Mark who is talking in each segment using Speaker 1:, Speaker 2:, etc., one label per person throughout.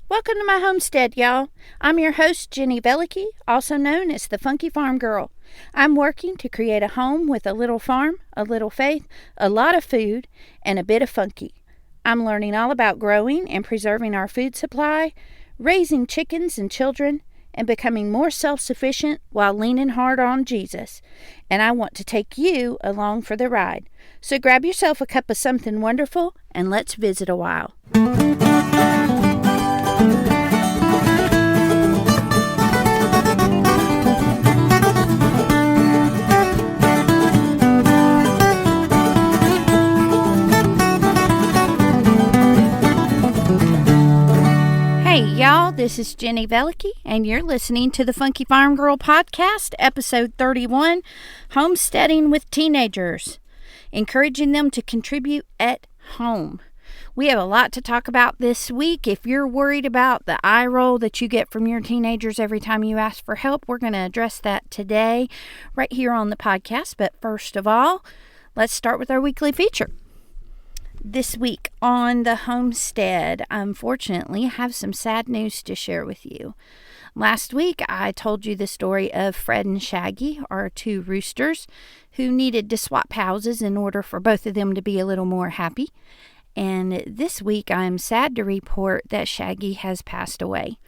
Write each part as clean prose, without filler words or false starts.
Speaker 1: Welcome to my homestead, y'all. I'm your host, Jenny Velicky, also known as the Funky Farm Girl. I'm working to create a home with a little farm, a little faith, a lot of food, and a bit of funky. I'm learning all about growing and preserving our food supply, raising chickens and children, and becoming more self-sufficient while leaning hard on Jesus. And I want to take you along for the ride. So grab yourself a cup of something wonderful and let's visit a while. Hey y'all, this is Jenny Velicky, and you're listening to the Funky Farm Girl Podcast, episode 31, Homesteading with Teenagers, encouraging them to contribute at home. We have a lot to talk about this week. If you're worried about the eye roll that you get from your teenagers every time you ask for help, we're going to address that today right here on the podcast. But first of all, let's start with our weekly feature. This week on the homestead, unfortunately, I have some sad news to share with you. Last week, I told you the story of Fred and Shaggy, our two roosters, who needed to swap houses in order for both of them to be a little more happy. And this week, I'm sad to report that Shaggy has passed away.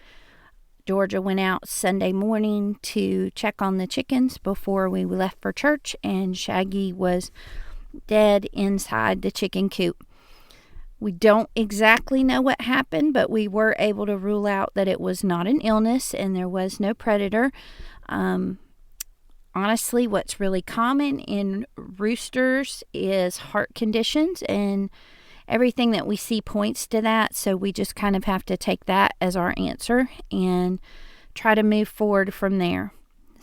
Speaker 1: Georgia went out Sunday morning to check on the chickens before we left for church, and Shaggy was dead inside the chicken coop. We don't exactly know what happened, but we were able to rule out that it was not an illness and there was no predator. Honestly, what's really common in roosters is heart conditions, and everything that we see points to that. So we just kind of have to take that as our answer and try to move forward from there.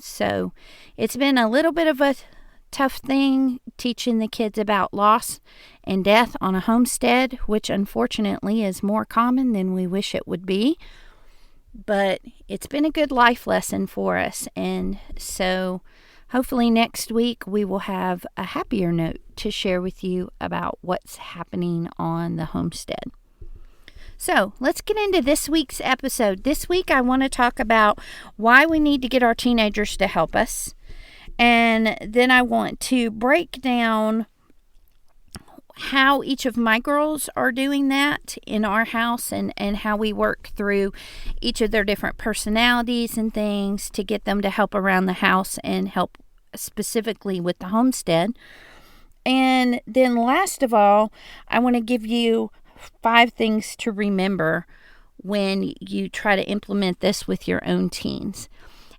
Speaker 1: So it's been a little bit of a tough thing teaching the kids about loss and death on a homestead, which unfortunately is more common than we wish it would be. But it's been a good life lesson for us. And so hopefully next week we will have a happier note to share with you about what's happening on the homestead. So let's get into this week's episode. This week I want to talk about why we need to get our teenagers to help us. And then I want to break down how each of my girls are doing that in our house and how we work through each of their different personalities and things to get them to help around the house and help specifically with the homestead. And then last of all, I want to give you 5 things to remember when you try to implement this with your own teens.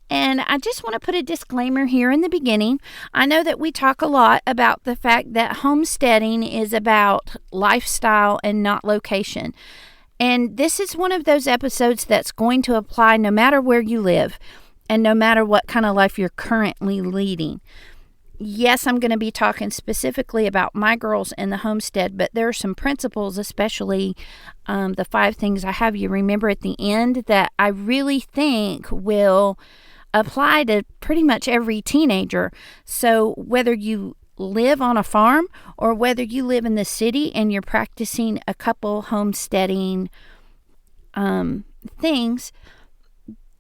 Speaker 1: And I just want to put a disclaimer here in the beginning. I know that we talk a lot about the fact that homesteading is about lifestyle and not location. And this is one of those episodes that's going to apply no matter where you live and no matter what kind of life you're currently leading. Yes, I'm going to be talking specifically about my girls in the homestead, but there are some principles, especially the 5 things I have you remember at the end, that I really think will apply to pretty much every teenager. So whether you live on a farm or whether you live in the city and you're practicing a couple homesteading things,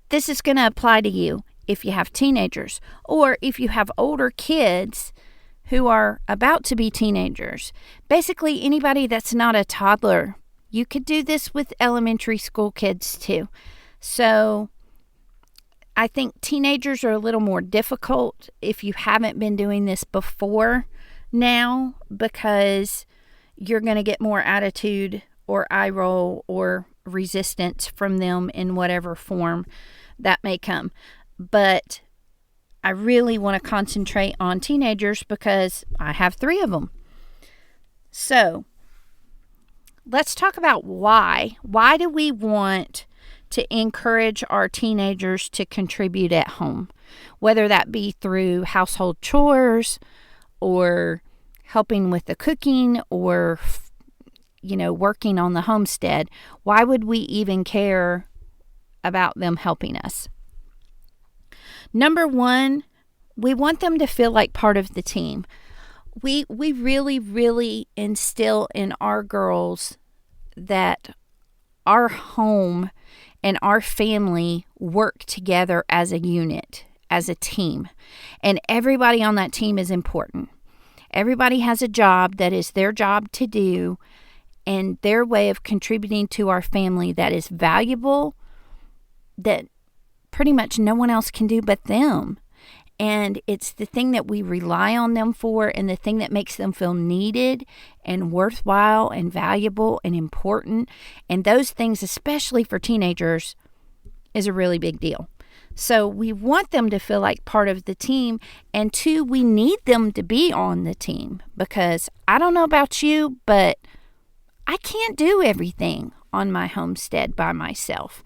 Speaker 1: this is going to apply to you if you have teenagers or if you have older kids who are about to be teenagers. Basically, anybody that's not a toddler. You could do this with elementary school kids too. So I think teenagers are a little more difficult if you haven't been doing this before now, because you're going to get more attitude or eye roll or resistance from them in whatever form that may come. But I really want to concentrate on teenagers because I have 3 of them. So let's talk about why. Why do we want to encourage our teenagers to contribute at home, whether that be through household chores or helping with the cooking or, working on the homestead? Why would we even care about them helping us? Number 1, we want them to feel like part of the team. We really, really instill in our girls that our home and our family work together as a unit, as a team. And everybody on that team is important. Everybody has a job that is their job to do, and their way of contributing to our family that is valuable, that pretty much no one else can do but them. And it's the thing that we rely on them for, and the thing that makes them feel needed and worthwhile and valuable and important. And those things, especially for teenagers, is a really big deal. So we want them to feel like part of the team. And 2, we need them to be on the team, because I don't know about you, but I can't do everything on my homestead by myself.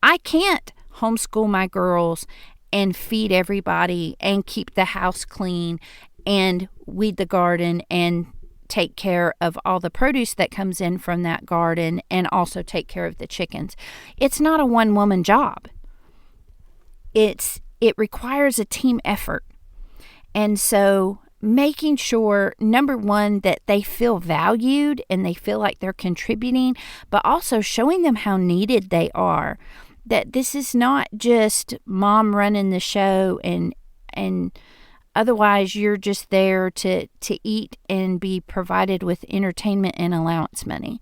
Speaker 1: I can't homeschool my girls and feed everybody and keep the house clean and weed the garden and take care of all the produce that comes in from that garden and also take care of the chickens. It's not a one-woman job. It requires a team effort. And so making sure, number one, that they feel valued and they feel like they're contributing, but also showing them how needed they are. That this is not just mom running the show and otherwise you're just there to eat and be provided with entertainment and allowance money.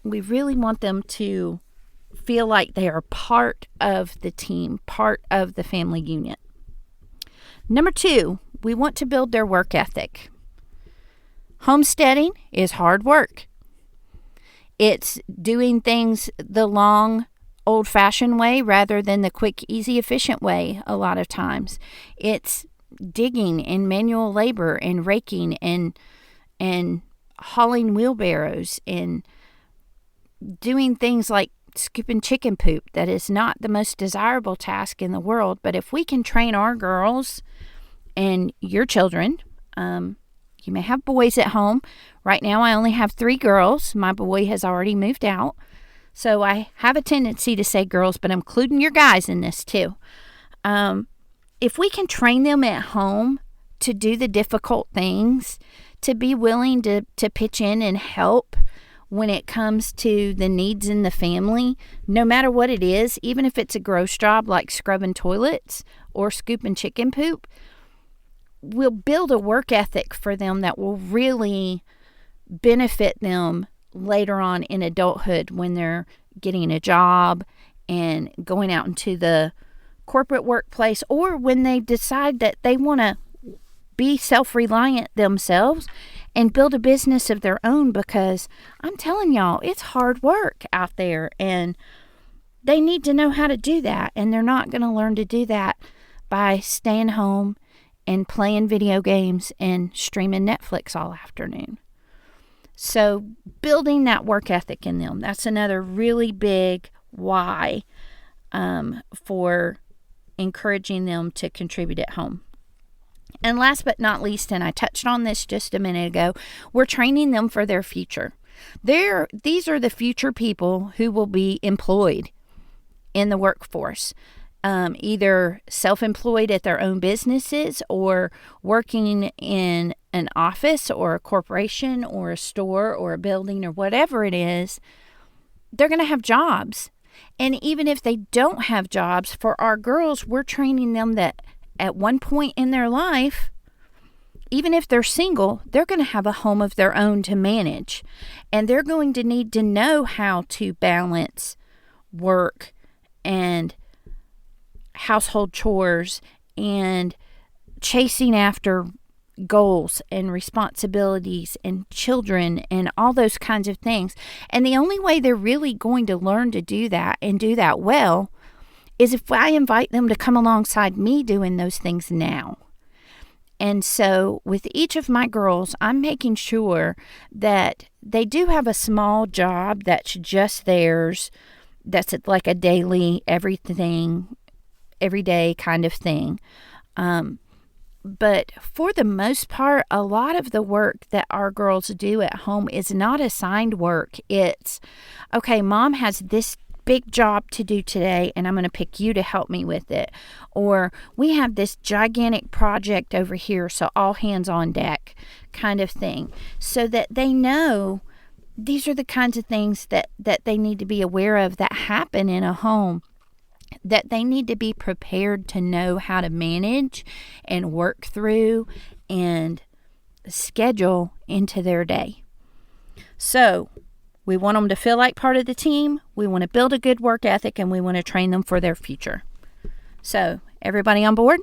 Speaker 1: We really want them to feel like they are part of the team, part of the family unit. Number 2, we want to build their work ethic. Homesteading is hard work. It's doing things the long, old-fashioned way rather than the quick, easy, efficient way a lot of times. It's digging and manual labor and raking and hauling wheelbarrows and doing things like scooping chicken poop. That is not the most desirable task in the world, but if we can train our girls and your children, you may have boys at home. Right now I only have 3 girls. My boy has already moved out. So I have a tendency to say girls, but I'm including your guys in this too. If we can train them at home to do the difficult things, to be willing to pitch in and help when it comes to the needs in the family, no matter what it is, even if it's a gross job like scrubbing toilets or scooping chicken poop, we'll build a work ethic for them that will really benefit them later on in adulthood when they're getting a job and going out into the corporate workplace, or when they decide that they want to be self-reliant themselves and build a business of their own, because I'm telling y'all, it's hard work out there and they need to know how to do that, and they're not going to learn to do that by staying home and playing video games and streaming Netflix all afternoon. So building that work ethic in them, that's another really big why for encouraging them to contribute at home. And last but not least, and I touched on this just a minute ago, we're training them for their future. These are the future people who will be employed in the workforce, either self-employed at their own businesses or working in an office or a corporation or a store or a building or whatever it is. They're going to have jobs. And even if they don't have jobs, for our girls, we're training them that at one point in their life, even if they're single, they're going to have a home of their own to manage. And they're going to need to know how to balance work and household chores and chasing after goals and responsibilities and children and all those kinds of things. And the only way they're really going to learn to do that and do that well is if I invite them to come alongside me doing those things now. And so with each of my girls, I'm making sure that they do have a small job that's just theirs, that's like a daily, everything, everyday kind of thing. But for the most part, a lot of the work that our girls do at home is not assigned work. It's, okay, mom has this big job to do today, and I'm going to pick you to help me with it. Or we have this gigantic project over here, so all hands on deck kind of thing. So that they know these are the kinds of things that they need to be aware of that happen in a home, that they need to be prepared to know how to manage and work through and schedule into their day. So we want them to feel like part of the team. We want to build a good work ethic, and we want to train them for their future. So everybody on board?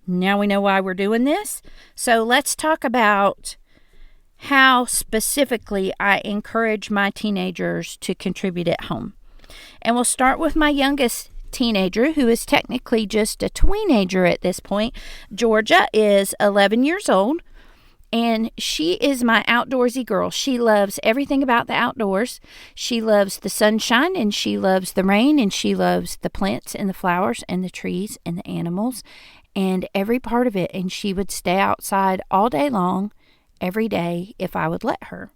Speaker 1: Now we know why we're doing this. So let's talk about how specifically I encourage my teenagers to contribute at home. And we'll start with my youngest teenager, who is technically just a tweenager at this point. Georgia is 11 years old, and she is my outdoorsy girl. She loves everything about the outdoors. She loves the sunshine, and she loves the rain, and she loves the plants and the flowers and the trees and the animals and every part of it. And she would stay outside all day long, every day, if I would let her.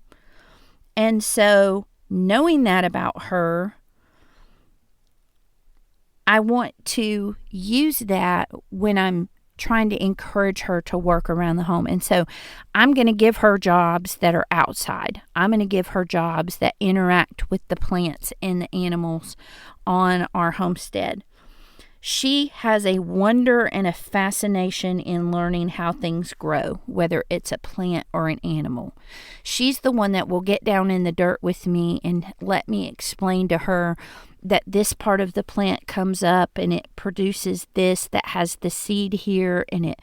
Speaker 1: And so, knowing that about her, I want to use that when I'm trying to encourage her to work around the home. And so I'm going to give her jobs that are outside. I'm going to give her jobs that interact with the plants and the animals on our homestead. She has a wonder and a fascination in learning how things grow, whether it's a plant or an animal. She's the one that will get down in the dirt with me and let me explain to her that this part of the plant comes up and it produces this that has the seed here, and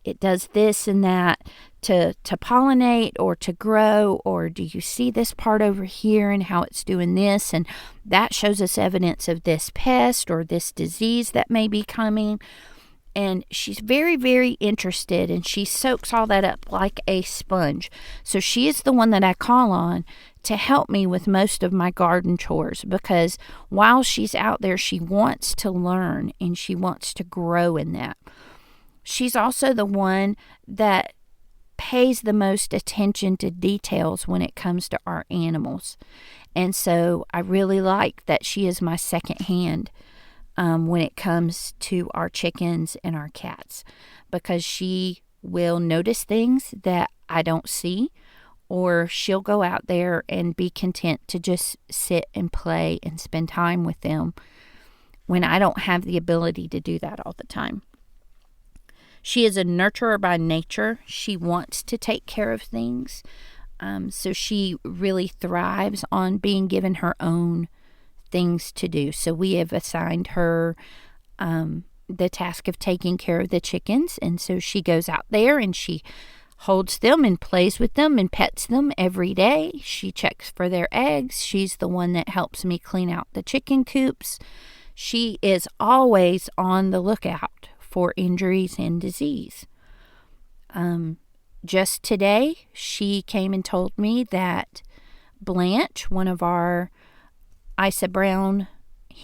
Speaker 1: it does this and that to pollinate or to grow, or do you see this part over here and how it's doing this, and that shows us evidence of this pest or this disease that may be coming. And she's very, very interested, and she soaks all that up like a sponge. So she is the one that I call on to help me with most of my garden chores, because while she's out there, she wants to learn and she wants to grow in that. She's also the one that pays the most attention to details when it comes to our animals. And so I really like that she is my second hand when it comes to our chickens and our cats, because she will notice things that I don't see, or she'll go out there and be content to just sit and play and spend time with them when I don't have the ability to do that all the time. She is a nurturer by nature. She wants to take care of things. So she really thrives on being given her own things to do. So we have assigned her the task of taking care of the chickens. And so she goes out there and she holds them and plays with them and pets them every day. She checks for their eggs. She's the one that helps me clean out the chicken coops. She is always on the lookout for injuries and disease. Just today, she came and told me that Blanche, one of our Isa Brown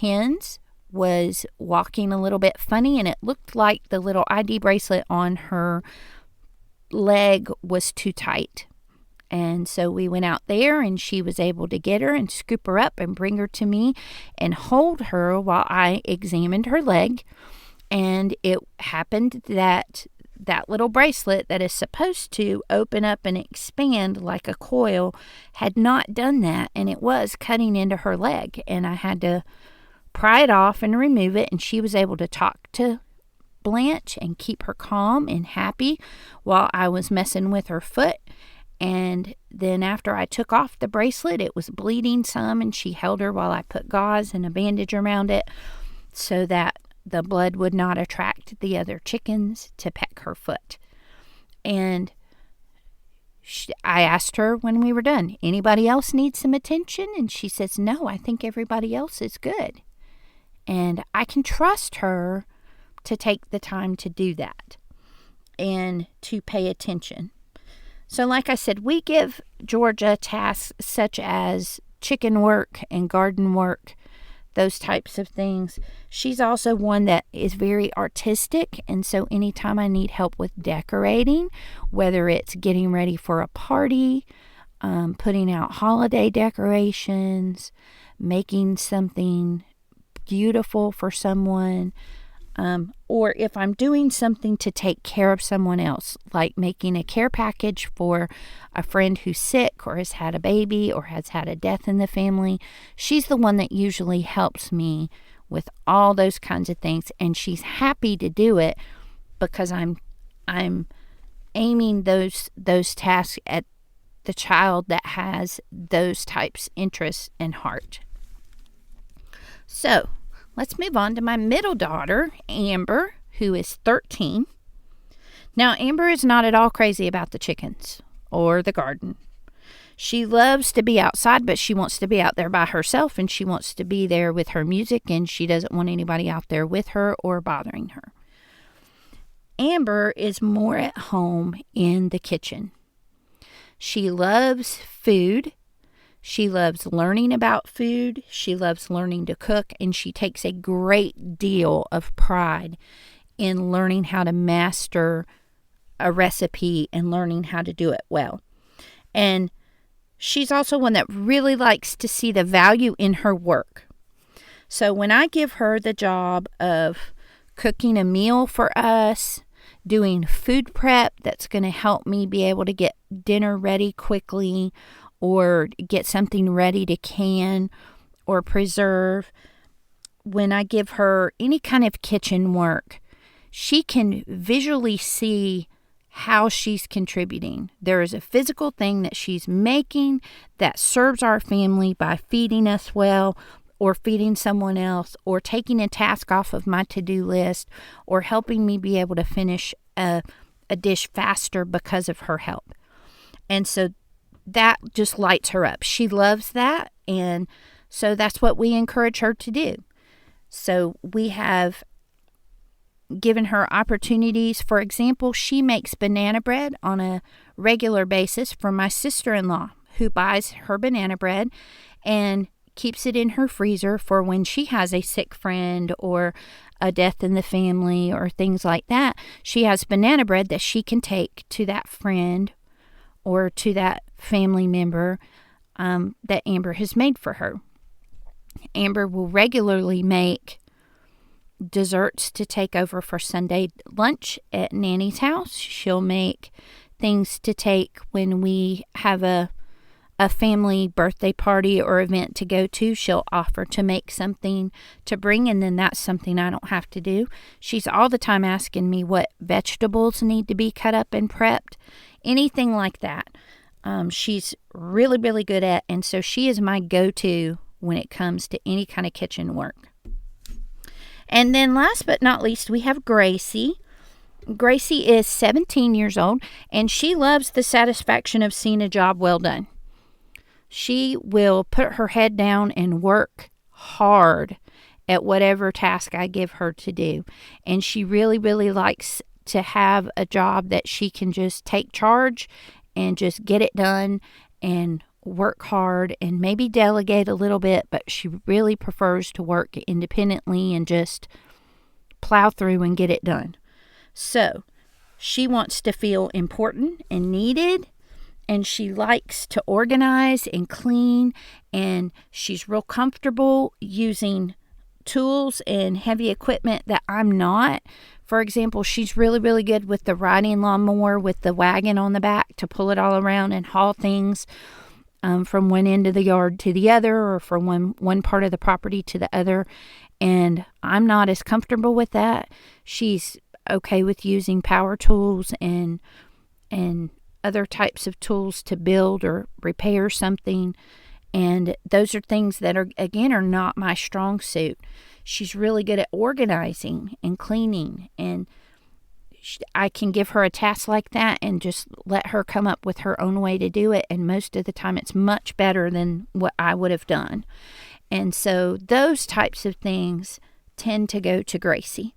Speaker 1: hens, was walking a little bit funny, and it looked like the little ID bracelet on her leg was too tight. And so we went out there, and she was able to get her and scoop her up and bring her to me and hold her while I examined her leg. And it happened that that little bracelet that is supposed to open up and expand like a coil had not done that, and it was cutting into her leg. And I had to pry it off and remove it, and she was able to talk to Blanche and keep her calm and happy while I was messing with her foot. And then after I took off the bracelet, it was bleeding some, and she held her while I put gauze and a bandage around it so that the blood would not attract the other chickens to peck her foot. And I asked her when we were done, anybody else need some attention? And she says, no, I think everybody else is good. And I can trust her to take the time to do that and to pay attention. So like I said, we give Georgia tasks such as chicken work and garden work, those types of things. She's also one that is very artistic, and so anytime I need help with decorating, whether it's getting ready for a party, putting out holiday decorations, making something beautiful for someone, or if I'm doing something to take care of someone else, like making a care package for a friend who's sick or has had a baby or has had a death in the family, she's the one that usually helps me with all those kinds of things, and she's happy to do it because I'm aiming those tasks at the child that has those types interests and heart. So let's move on to my middle daughter, Amber, who is 13. Now, Amber is not at all crazy about the chickens or the garden. She loves to be outside, but she wants to be out there by herself, and she wants to be there with her music, and she doesn't want anybody out there with her or bothering her. Amber is more at home in the kitchen. She loves food. She loves learning about food. She loves learning to cook, and she takes a great deal of pride in learning how to master a recipe and learning how to do it well. And she's also one that really likes to see the value in her work. So when I give her the job of cooking a meal for us, doing food prep that's going to help me be able to get dinner ready quickly or get something ready to can or preserve, when I give her any kind of kitchen work, she can visually see how she's contributing. There is a physical thing that she's making that serves our family by feeding us well, or feeding someone else, or taking a task off of my to-do list, or helping me be able to finish a dish faster because of her help. And so that just lights her up. She loves that, and so that's what we encourage her to do. So we have given her opportunities. For example, she makes banana bread on a regular basis for my sister-in-law, who buys her banana bread and keeps it in her freezer for when she has a sick friend or a death in the family or things like that. She has banana bread that she can take to that friend or to that family member that Amber has made for her. Amber will regularly make desserts to take over for Sunday lunch at Nanny's house. She'll make things to take when we have a family birthday party or event to go to. She'll offer to make something to bring, and then that's something I don't have to do. She's all the time asking me what vegetables need to be cut up and prepped, anything like that. She's really, really good at, and so she is my go-to when it comes to any kind of kitchen work. And then last but not least, we have Gracie. Gracie is 17 years old, and she loves the satisfaction of seeing a job well done. She will put her head down and work hard at whatever task I give her to do. And she really, really likes to have a job that she can just take charge and just get it done and work hard and maybe delegate a little bit, but she really prefers to work independently and just plow through and get it done. So she wants to feel important and needed, and she likes to organize and clean, and she's real comfortable using tools and heavy equipment that I'm not. For example, she's really, really good with the riding lawnmower with the wagon on the back to pull it all around and haul things from one end of the yard to the other, or from one part of the property to the other. And I'm not as comfortable with that. She's okay with using power tools and other types of tools to build or repair something. And those are things that are not my strong suit. She's really good at organizing and cleaning, and I can give her a task like that and just let her come up with her own way to do it. And most of the time it's much better than what I would have done. And so those types of things tend to go to Gracie.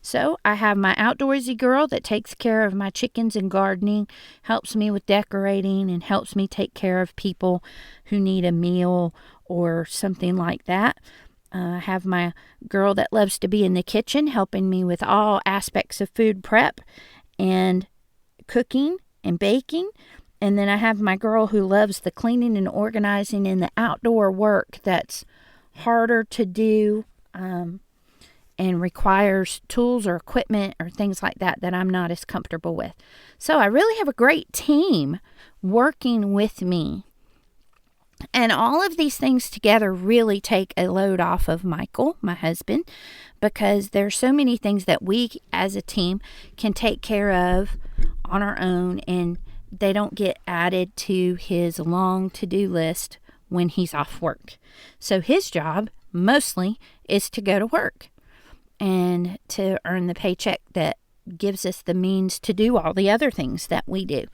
Speaker 1: So I have my outdoorsy girl that takes care of my chickens and gardening, helps me with decorating, and helps me take care of people who need a meal or something like that. I have my girl that loves to be in the kitchen, helping me with all aspects of food prep and cooking and baking. And then I have my girl who loves the cleaning and organizing and the outdoor work that's harder to do. And and requires tools or equipment or things like that I'm not as comfortable with. So I really have a great team working with me. And all of these things together really take a load off of Michael, my husband, because there's so many things that we as a team can take care of on our own, and they don't get added to his long to-do list when he's off work. So his job mostly is to go to work and to earn the paycheck that gives us the means to do all the other things that we do.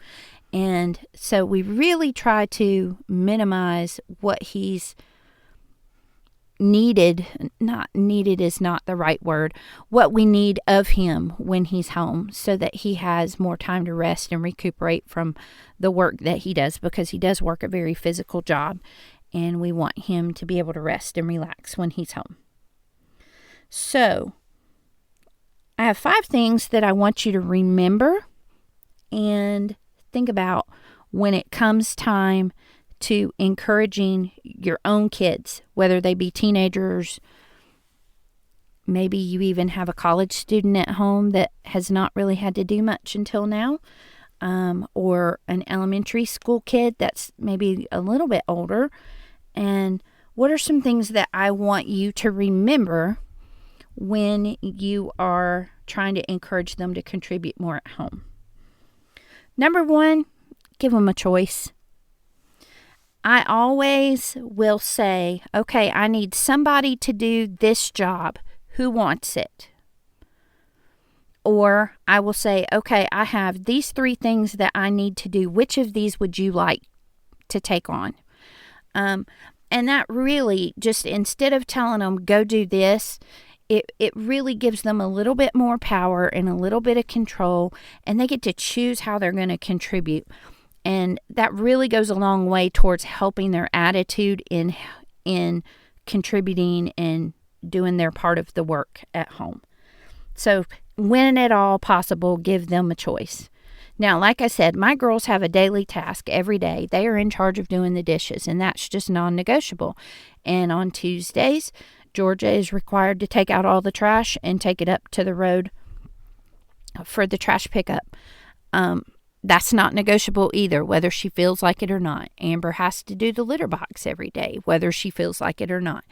Speaker 1: And so we really try to minimize what he's needed. Not needed is not the right word. What we need of him when he's home, so that he has more time to rest and recuperate from the work that he does, because he does work a very physical job, and we want him to be able to rest and relax when he's home. So I have 5 things that I want you to remember and think about when it comes time to encouraging your own kids, whether they be teenagers. Maybe you even have a college student at home that has not really had to do much until now, or an elementary school kid that's maybe a little bit older. And what are some things that I want you to remember when you are trying to encourage them to contribute more at home? Number 1, give them a choice. I always will say, okay, I need somebody to do this job. Who wants it? Or I will say, okay, I have these 3 things that I need to do. Which of these would you like to take on? And that really, just instead of telling them, go do this, it really gives them a little bit more power and a little bit of control, and they get to choose how they're going to contribute. And that really goes a long way towards helping their attitude in contributing and doing their part of the work at home. So when at all possible, give them a choice. Now, like I said, my girls have a daily task every day. They are in charge of doing the dishes, and that's just non-negotiable. And on Tuesdays, Georgia is required to take out all the trash and take it up to the road for the trash pickup. That's not negotiable either, whether she feels like it or not. Amber has to do the litter box every day, whether she feels like it or not.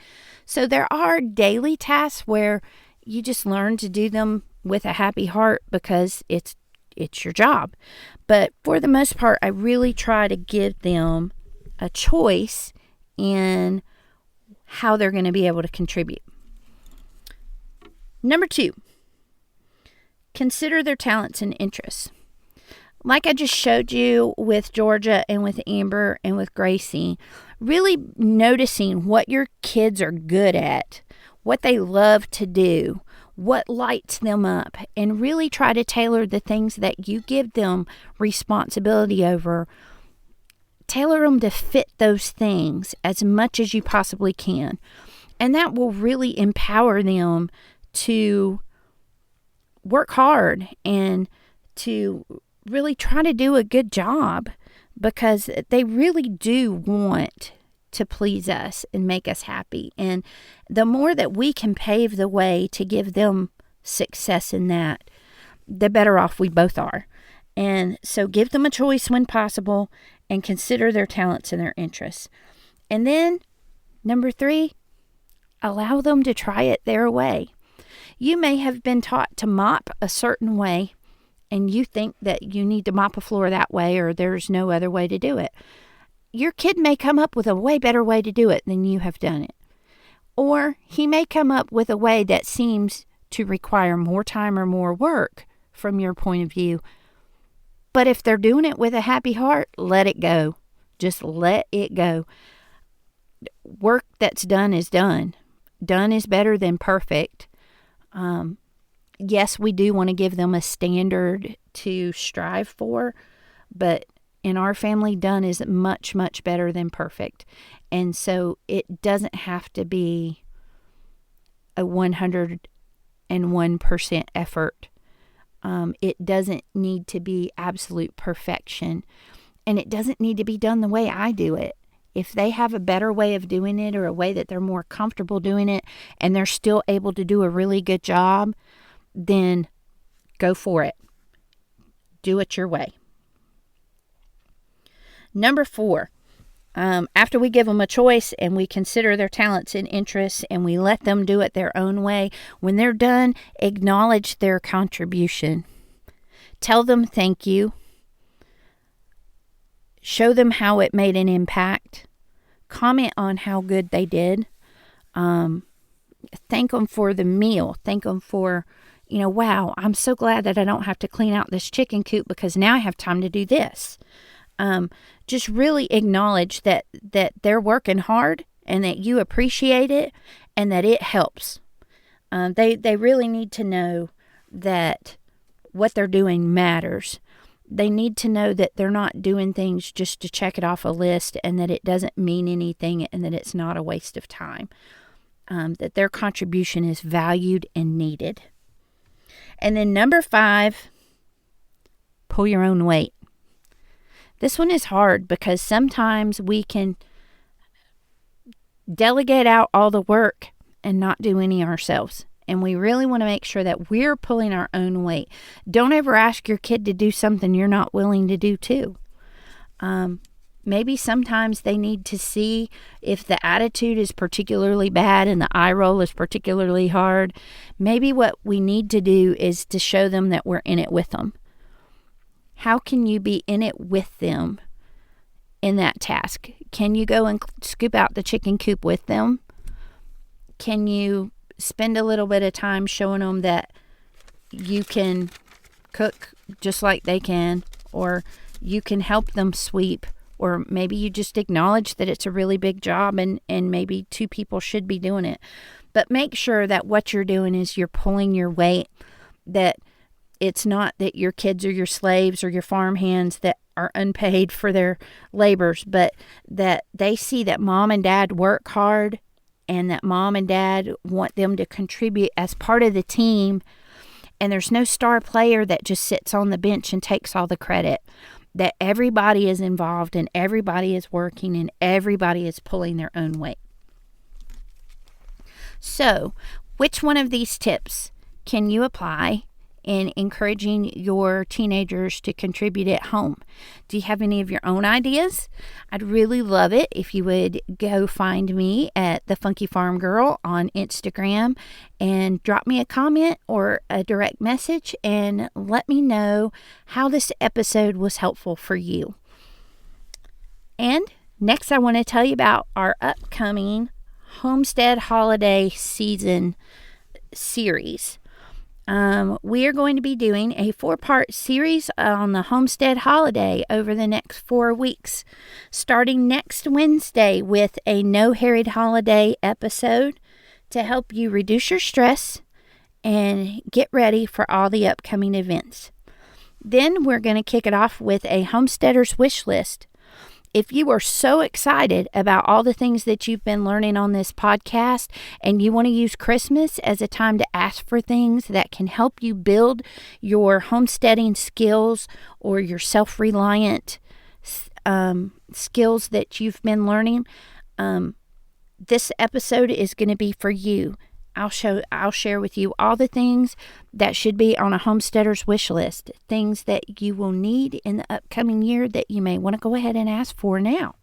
Speaker 1: So there are daily tasks where you just learn to do them with a happy heart because it's your job. But for the most part, I really try to give them a choice in how they're going to be able to contribute. Number 2, consider their talents and interests. Like I just showed you with Georgia and with Amber and with Gracie, really noticing what your kids are good at, what they love to do, what lights them up, and really try to tailor the things that you give them responsibility over. Tailor them to fit those things as much as you possibly can. And that will really empower them to work hard and to really try to do a good job, because they really do want to please us and make us happy. And the more that we can pave the way to give them success in that, the better off we both are. And so give them a choice when possible and consider their talents and their interests. And then, number 3, allow them to try it their way. You may have been taught to mop a certain way, and you think that you need to mop a floor that way or there's no other way to do it. Your kid may come up with a way better way to do it than you have done it. Or he may come up with a way that seems to require more time or more work from your point of view. But if they're doing it with a happy heart, let it go. Just let it go. Work that's done is done. Done is better than perfect. Yes, we do want to give them a standard to strive for, but in our family, done is much, much better than perfect. And so it doesn't have to be a 101% effort. It doesn't need to be absolute perfection. And it doesn't need to be done the way I do it. if they have a better way of doing it or a way that they're more comfortable doing it and they're still able to do a really good job, then go for it. Do it your way. Number 4, after we give them a choice and we consider their talents and interests and we let them do it their own way, when they're done, acknowledge their contribution. Tell them thank you. Show them how it made an impact. Comment on how good they did. Thank them for the meal. Thank them for, wow, I'm so glad that I don't have to clean out this chicken coop because now I have time to do this. Just really acknowledge that they're working hard and that you appreciate it and that it helps. They really need to know that what they're doing matters. They need to know that they're not doing things just to check it off a list and that it doesn't mean anything and that it's not a waste of time. That their contribution is valued and needed. And then number 5, pull your own weight. This one is hard because sometimes we can delegate out all the work and not do any ourselves. And we really want to make sure that we're pulling our own weight. Don't ever ask your kid to do something you're not willing to do too. Maybe sometimes they need to see if the attitude is particularly bad and the eye roll is particularly hard. Maybe what we need to do is to show them that we're in it with them. How can you be in it with them in that task? Can you go and scoop out the chicken coop with them? Can you spend a little bit of time showing them that you can cook just like they can, or you can help them sweep, or maybe you just acknowledge that it's a really big job and maybe 2 people should be doing it. But make sure that what you're doing is you're pulling your weight, that it's not that your kids are your slaves or your farm hands that are unpaid for their labors, but that they see that mom and dad work hard and that mom and dad want them to contribute as part of the team. And there's no star player that just sits on the bench and takes all the credit. That everybody is involved and everybody is working and everybody is pulling their own weight. So, which one of these tips can you apply in encouraging your teenagers to contribute at home? Do you have any of your own ideas? I'd really love it if you would go find me at The Funky Farm Girl on Instagram and drop me a comment or a direct message and let me know how this episode was helpful for you. And next, I want to tell you about our upcoming Homestead Holiday Season series. We are going to be doing a 4-part series on the Homestead holiday over the next 4 weeks, starting next Wednesday with a No Harried Holiday episode to help you reduce your stress and get ready for all the upcoming events. Then we're going to kick it off with a Homesteader's Wish List. If you are so excited about all the things that you've been learning on this podcast and you want to use Christmas as a time to ask for things that can help you build your homesteading skills or your self-reliant skills that you've been learning, this episode is going to be for you. I'll share with you all the things that should be on a homesteader's wish list, things that you will need in the upcoming year that you may want to go ahead and ask for now.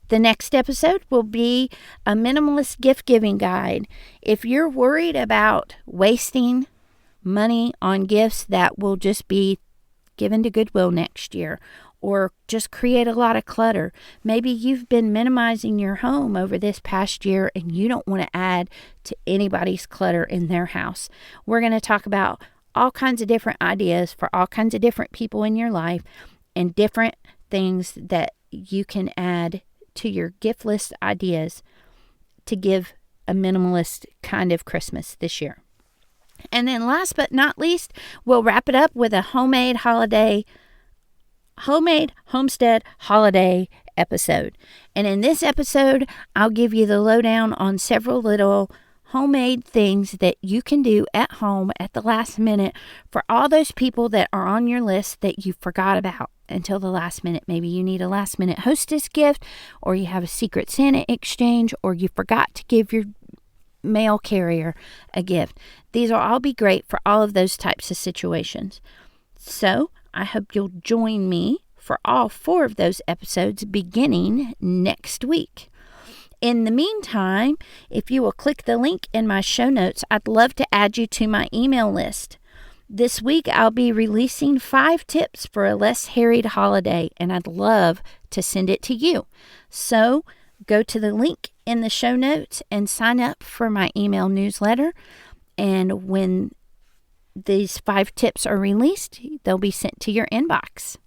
Speaker 1: The next episode will be a minimalist gift giving guide. If you're worried about wasting money on gifts that will just be given to Goodwill next year, or just create a lot of clutter. Maybe you've been minimizing your home over this past year and you don't want to add to anybody's clutter in their house. We're going to talk about all kinds of different ideas for all kinds of different people in your life and different things that you can add to your gift list ideas to give a minimalist kind of Christmas this year. And then last but not least, we'll wrap it up with a homemade homestead holiday episode. And in this episode, I'll give you the lowdown on several little homemade things that you can do at home at the last minute for all those people that are on your list that you forgot about until the last minute. Maybe you need a last minute hostess gift, or you have a Secret Santa exchange, or you forgot to give your mail carrier a gift. These will all be great for all of those types of situations. So I hope you'll join me for all 4 of those episodes beginning next week. In the meantime, if you will click the link in my show notes, I'd love to add you to my email list. This week, I'll be releasing 5 tips for a less harried holiday, and I'd love to send it to you. So go to the link in the show notes and sign up for my email newsletter. And when these 5 tips are released, they'll be sent to your inbox.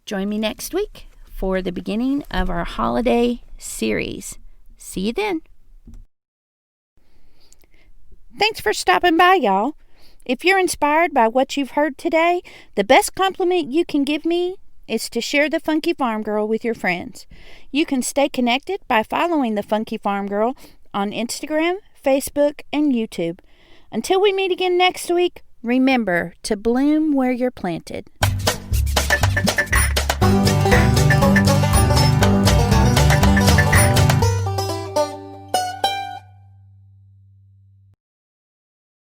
Speaker 1: Join me next week for the beginning of our holiday series. See you then. Thanks for stopping by, y'all. If you're inspired by what you've heard today, the best compliment you can give me is to share the Funky Farm Girl with your friends. You can stay connected by following the Funky Farm Girl on Instagram, Facebook, and YouTube. Until we meet again next week, remember to bloom where you're planted.